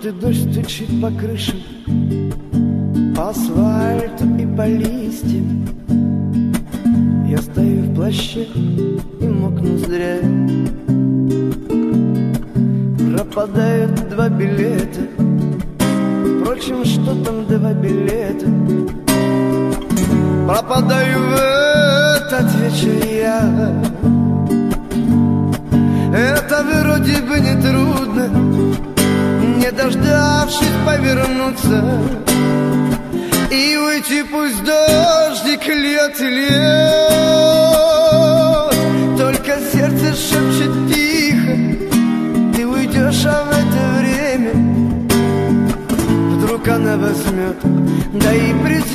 Желтый дождь стучит по крышам, по асфальту и по листьям. Я стою в плаще и мокну зря. Пропадают 2 билета. Впрочем, что там 2 билета? Пропадаю в этот вечер я. Это вроде бы не трудно, не дождавшись повернуться и уйти, пусть дождик льет и льет. Только сердце шепчет тихо: ты уйдешь, а в это время вдруг она возьмет, да и придет.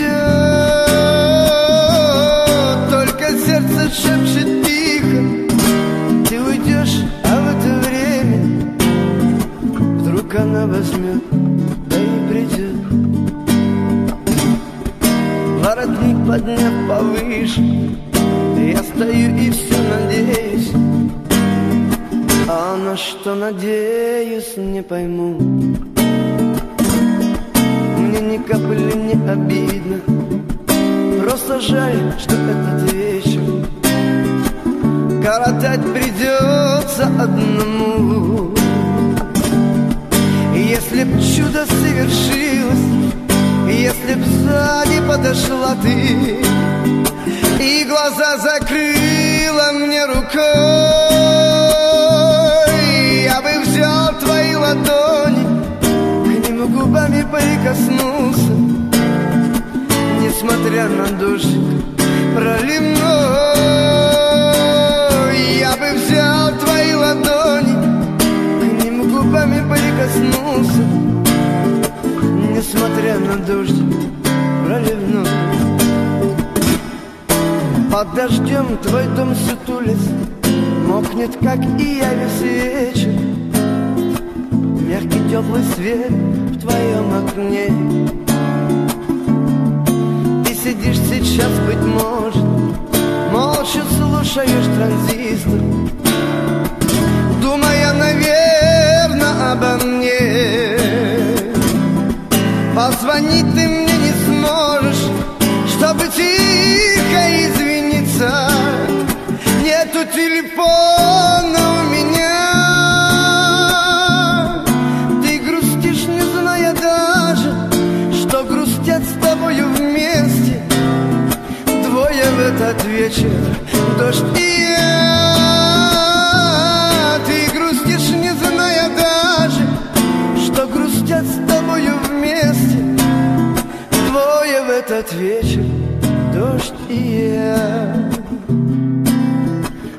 Только сердце шепчет тихо: ты уйдешь, а в это время вдруг она возьмет, да и придет. Воротник подняв повыше, я стою и все надеюсь. А на что надеюсь, не пойму. Мне ни капли не обидно, просто жаль, что этот вечер коротать придется одному. Если б чудо совершилось, если б сзади подошла ты и глаза закрыла мне рукой, я бы взял твои ладони, к ним губами прикоснулся, несмотря на дождик проливной. Я бы взял твои ладони, к ним губами прикоснулся, несмотря на дождик проливной. Под дождем твой дом сутулится, мокнет, как и я, весь вечер. Мягкий теплый свет в твоем окне. Ты сидишь сейчас, быть может, молча слушаешь транзистор, думая, наверное, обо мне. Позвонить ты мне не сможешь, чтобы тихо извиниться. Нету телефона у меня. Ты грустишь, не зная даже, что грустят с тобою вместе двое в этот вечер, дождь и я. Ты грустишь, не зная даже, что грустят с тобою вместе двое в этот вечер, дождь и я.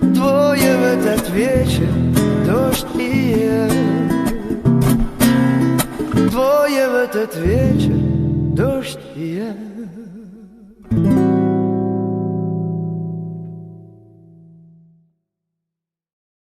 Двое в этот вечер, дождь и я. Двое в этот вечер, дождь и я.